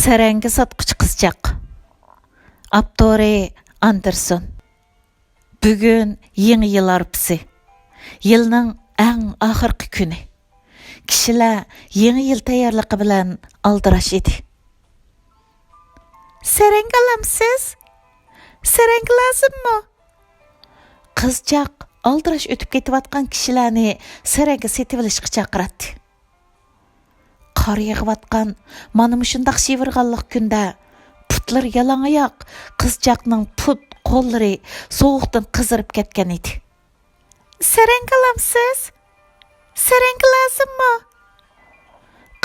Сәрәңгі сатқыч қызчақ. Авторы Андерсон. Бүгін еңі ел арпысы. Елнің әң ақырқы күні. Кішілер еңі ел тәйярлықы білән алдыраш еді. Сәрәңгі аламсыз? Сәрәңгі лазым му? Қызчақ алдыраш өтіп кетіп атқан кішілерні сәрәңгі сетіпілішқы чақыратты. Қар егіп атқан, манымы шындақ шевірғалық күнді пұтлар ялаң аяқ, қызчақның пұт қоллары соғықтан қызырып кеткен еді. Сәрәңгі аламсыз? Сәрәңгі лазым му?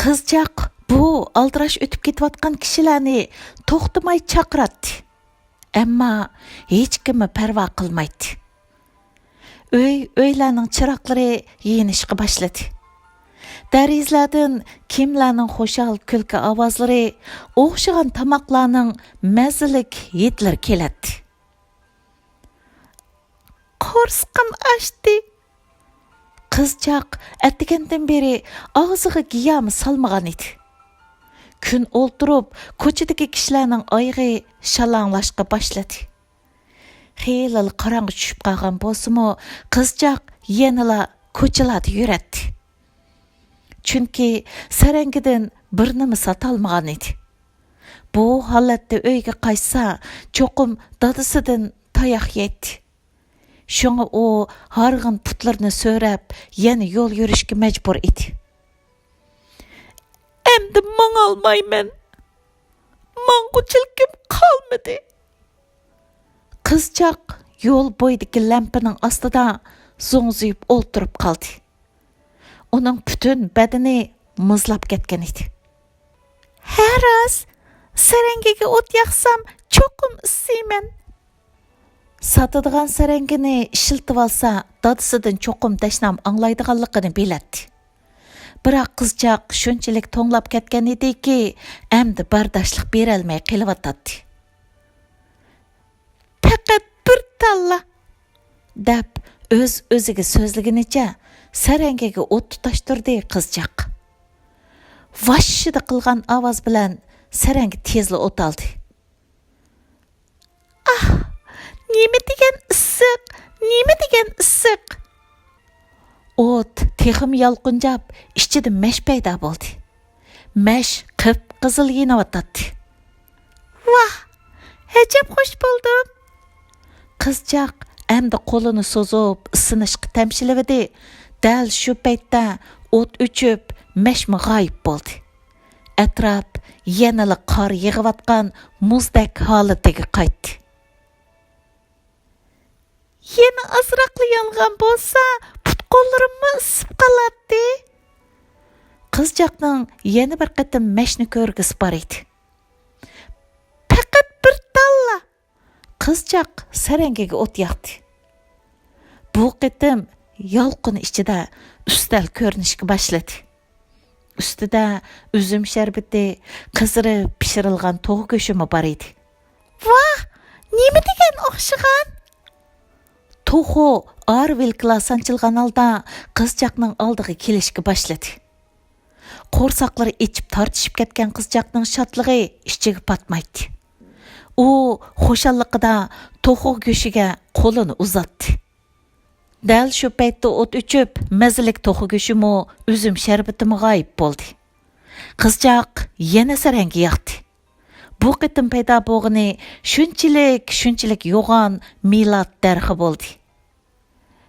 Қызчақ бұл алдыраш өтіп кетіп атқан кішілерні тоқтымай чақыратты. Әмма ешкімі пәрва қылмайды. Өйлерінің чырақлары енішкі башлады. Дәризлердің кемлерінің қошал күлкі авазлары, оқшыған тамақларының мәзілік етлер келеді. Қорсқым ашты. Қызчақ әттігенден бері ağzıға гиямы салмаған еді. Күн олтырып, көчедегі кішілерінің айғы шалаңлашқа башлады. Хейліл қараңғы түшіп қалған болсымы, қызчақ еніла көчелады үйретті. Çünkü сәрәңгіден бірнімі саталмаған еді. Бұл халатты өйге қайса, чоқым дадысыдың таяқ еді. Шоңы о харғын пұтларыны сөрәп, ені yol yürüşке мәжбүр еді. Әмді мұң алмаймен. Маңғучылкім қалмады. Қызчақ yol бойдығы ләмпінің астыда зоңзүйіп олтырып қалды. Оның бүтін бәдіні мұзлап кеткен еді. Әраз, сәрәңгеге от яқсам, чоқым үссеймен. Сатыдыған сәрәңгені ішілтіп алса, дадысыдың чоқым дәшнам аңлайдығалықыны белетті. Бірақ қызчақ шөнчілік тоңлап кеткен еді ки, әмді бардашлық берелмей қилыватады. Пәкәт бір талла, дәп өз-өзіге сөзлігінече, сәрәңгеге от тұташтырды қызчақ. Вашшыды қылған аваз білән сәрәңгі тезлі от алды. Неме деген үссік, неме деген үссік. От текім ялқынжап, ішчеді мәш пайда болды. Мәш қып қызыл енаватады. Вах, әжеп қош болдым. Қызчақ әмді қолыны созып, ысынышқы тәмшіліведі. Дәл шу пәйтті от өчіп, мәшмі ғайып болды. Әтрап, енілі қар еғіватқан мұздәк халыдегі қайтты. Ені азырақлы янған болса, пұт қолырымы ысып қалады. Қызчақның ені бір қытым мәшні көргісі бар еді. Пәкіт бір талла. Қызчақ сәрәңгеге от яқты. Бұл қытым Yalqın içide üstel körünüşki başladı. Üstüde üzüm şerbeti, kızırı pişirilgan toğu köşümü var idi. Vah! Nemi degen oqşıgan? Toğu ağır vilkila sançılgan alda kızcaqның aldığı kelişki başladı. Qorsaqları içip tartışıp ketken kızcaqның şatlığı işçigi patmaydı. O xoşallıqıda toğu köşüge kolunu uzattı. Дәл шу пәйтті от үчіп, мәзілік тоқы көшімі үзім шәрбітімі ғайып болды. Қызчақ ені сәрәңгі яқты. Бұл қытым пайда боғыны шүнчілік йоған милат дәрхі болды.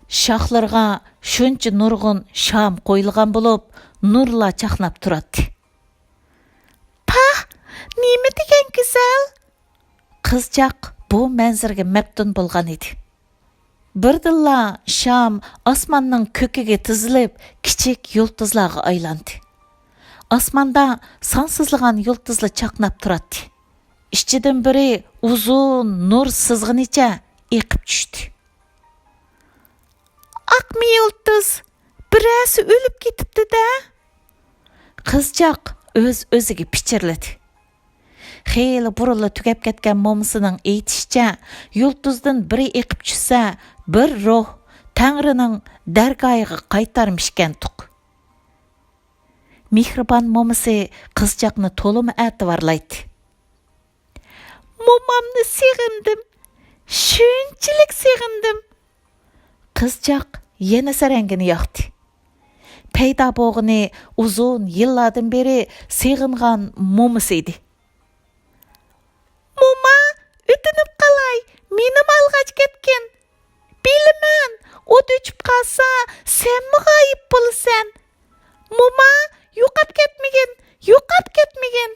Шақларға шүнчі нұрғын шам қойылған болып, нұрла чақнап тұрады. Пах, неме деген güzel? Қызчақ бұл мәнзірге мәптін болған еді. Бірділла шам асманның көкеге тізіліп, кичек юлтызлағы айланды. Асманда сансызлыған юлтызлы чақнап тұрады. Ішчеден бірі ұзын нұр сызғыныча еқіп түшті. Ақмы юлтыз, бірәсі өліп кетіпті да? Қызчақ өз-өзіге пішірледі. Xeyli burullu tügep ketken momısının eytişçe, yulduzdan biri ekip düşse, bir ruh Tanrı'nın dergahıga qaytarmışken tuq. mehribon momisi qizchaqni to'limi e'tiborlaydi. Momamni sevgandim. Shunchalik sevgandim. Qizchaq yana sarangini yoqdi. Paydo bo'lg'ini uzun yillardan beri sevgan momisi edi. Moma, o'tinib qalay, meni alg'ach ketgin. Bilaman, o't o'chib qolsa, sen g'oyib bo'lasan. Moma, yo'qab ketmagin.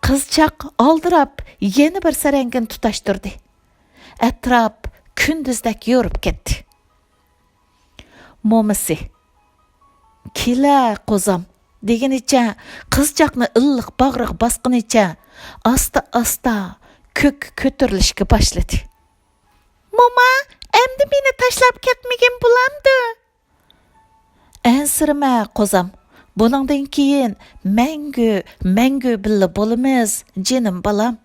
Qizchaq oldirab yana bir sarangini tutashtirdi. Atrof kunduzdek yorib ketdi. Momisi "Kela qo'zam" deganicha qizchaqni illiq bag'riga bosqanicha asta ko'k ko'tarilishga boshladi. "Moma, endi meni tashlab ketmagin bo'lamdi?" "Ansirma qo'zam, buningdan keyin mangu billa bo'lamiz, jinim balam."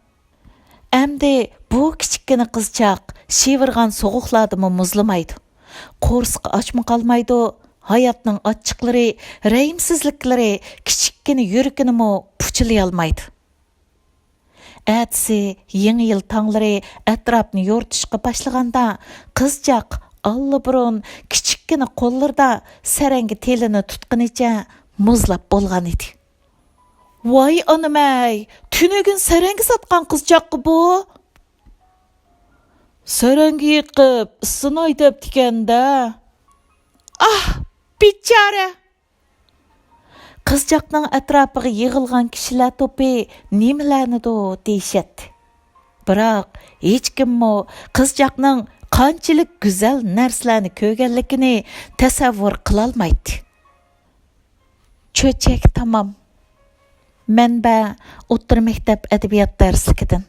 Endi bu kichikgina qizchaq shivirgan so'g'uqlardimi muzlamaydi. Qo'rsqi ochma qolmaydi. Hayotning ochiqlari, rayimsizliklari kichikkina yuragini puchilay olmaydi. Әтісі еңі yil tаңлары әтрапны yo'rtishga boshlaganda qizchaq allabirun kichikkina qo'llarda sarangi telini tutqanicha muzlab bo'lgan edi. "Voy onamay, tunugin sarangi sotgan qizchaqqa bu?" "Sarangi yiqib, isini aytibdi-kanda." "Ah, bichara!" Qizchaqning atrofiga yig'ilgan kishilar to'pi nimalarnido deyishatdi. Biroq hech kimmo qizchaqning qanchalik go'zal narsalarni ko'rganligini tasavvur qila olmaydi. Cho'chak tamom. Manba o'rta maktab adabiyot darsligidan.